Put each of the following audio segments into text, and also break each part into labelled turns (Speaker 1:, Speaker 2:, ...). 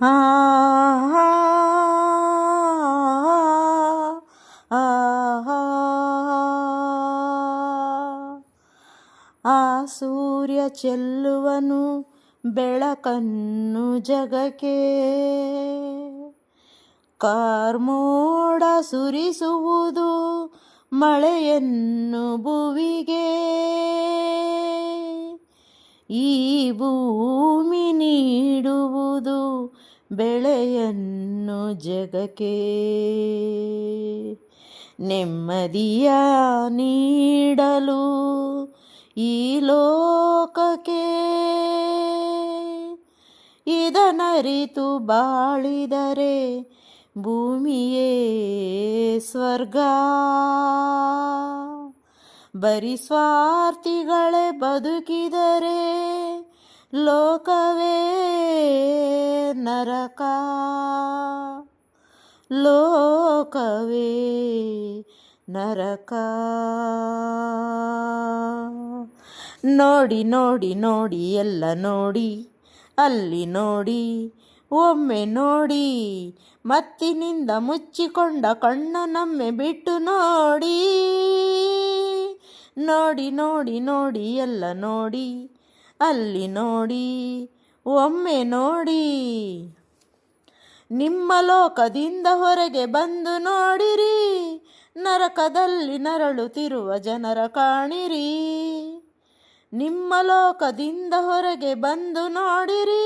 Speaker 1: ಆ ಆ ಸೂರ್ಯ ಚೆಲ್ಲುವನು ಬೆಳಕನ್ನು ಜಗಕ್ಕೆ, ಕಾರ್ಮೋಡ ಸುರಿಸುವುದು ಮಳೆಯನ್ನು ಭುವಿಗೆ, ಈ ಭೂಮಿ ನೀಡುವುದು ಬೆಳೆಯನ್ನು ಜಗಕ್ಕೆ, ನೆಮ್ಮದಿಯ ನೀಡಲು ಈ ಲೋಕಕ್ಕೆ, ಇದನರಿತು ಬಾಳಿದರೆ ಭೂಮಿಯೇ ಸ್ವರ್ಗ, ಬರಿ ಸ್ವಾರ್ಥಿಗಳೇ ಬದುಕಿದರೆ ಲೋಕವೇ ನರಕ, ಲೋಕವೇ ನರಕ. ನೋಡಿ ನೋಡಿ ನೋಡಿ ಎಲ್ಲ ನೋಡಿ, ಅಲ್ಲಿ ನೋಡಿ ಒಮ್ಮೆ ನೋಡಿ, ಮತ್ತಿನಿಂದ ಮುಚ್ಚಿಕೊಂಡ ಕಣ್ಣು ನಮ್ಮೆ ಬಿಟ್ಟು ನೋಡಿ, ನೋಡಿ ನೋಡಿ ನೋಡಿ ಎಲ್ಲ ನೋಡಿ, ಅಲ್ಲಿ ನೋಡಿ ಒಮ್ಮೆ ನೋಡಿ, ನಿಮ್ಮ ಲೋಕದಿಂದ ಹೊರಗೆ ಬಂದು ನೋಡಿರಿ, ನರಕದಲ್ಲಿ ನರಳುತ್ತಿರುವ ಜನರ ಕಾಣಿರಿ, ನಿಮ್ಮ ಲೋಕದಿಂದ ಹೊರಗೆ ಬಂದು ನೋಡಿರಿ,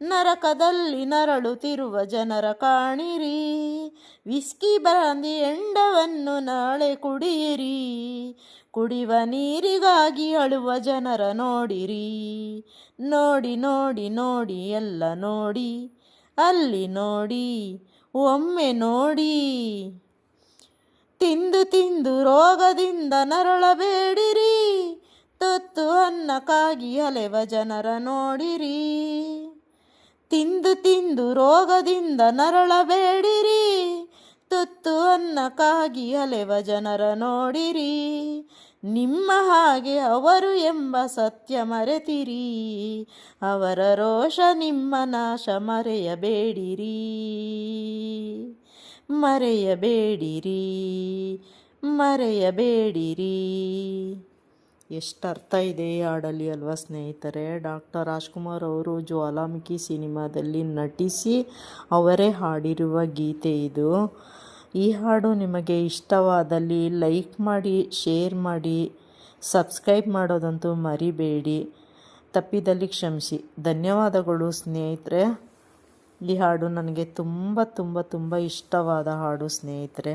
Speaker 1: ನರಕದಲ್ಲಿ ನರಳುತ್ತಿರುವ ಜನರ ಕಾಣಿರಿ, ವಿಸ್ಕಿ ಬ್ರಾಂದಿ ಎಂಡವನ್ನು ನಾಳೆ ಕುಡಿಯಿರಿ, ಕುಡಿಯುವ ನೀರಿಗಾಗಿ ಅಳುವ ಜನರ ನೋಡಿರಿ, ನೋಡಿ ನೋಡಿ ನೋಡಿ ಎಲ್ಲ ನೋಡಿ, ಅಲ್ಲಿ ನೋಡಿ ಒಮ್ಮೆ ನೋಡಿ, ತಿಂದು ತಿಂದು ರೋಗದಿಂದ ನರಳಬೇಡಿರಿ, ತುತ್ತು ಅನ್ನಕ್ಕಾಗಿ ಅಲೆವ ಜನರ ನೋಡಿರಿ, ತಿಂದು ತಿಂದು ರೋಗದಿಂದ ನರಳಬೇಡಿರಿ, ತುತ್ತು ಅನ್ನಕ್ಕಾಗಿ ಅಲೆವ ಜನರ ನೋಡಿರಿ, ನಿಮ್ಮ ಹಾಗೆ ಅವರು ಎಂಬ ಸತ್ಯ ಮರೆತಿರಿ, ಅವರ ರೋಷ ನಿಮ್ಮ ನಾಶ ಮರೆಯಬೇಡಿರಿ, ಮರೆಯಬೇಡಿರಿ, ಮರೆಯಬೇಡಿರಿ. ಎಷ್ಟು ಅರ್ಥ ಇದೆ ಈ ಹಾಡಲ್ಲಿ ಅಲ್ವಾ ಸ್ನೇಹಿತರೆ. ಡಾಕ್ಟರ್ ರಾಜ್ಕುಮಾರ್ ಅವರು ಜ್ವಾಲಾಮುಖಿ ಸಿನಿಮಾದಲ್ಲಿ ನಟಿಸಿ ಅವರೇ ಹಾಡಿರುವ ಗೀತೆ ಇದು. ಈ ಹಾಡು ನಿಮಗೆ ಇಷ್ಟವಾದಲ್ಲಿ ಲೈಕ್ ಮಾಡಿ, ಶೇರ್ ಮಾಡಿ, ಸಬ್ಸ್ಕ್ರೈಬ್ ಮಾಡೋದಂತೂ ಮರಿಬೇಡಿ. ತಪ್ಪಿದಲ್ಲಿ ಕ್ಷಮಿಸಿ. ಧನ್ಯವಾದಗಳು ಸ್ನೇಹಿತರೆ. ಈ ಹಾಡು ನನಗೆ ತುಂಬ ತುಂಬ ತುಂಬ ಇಷ್ಟವಾದ ಹಾಡು ಸ್ನೇಹಿತರೆ.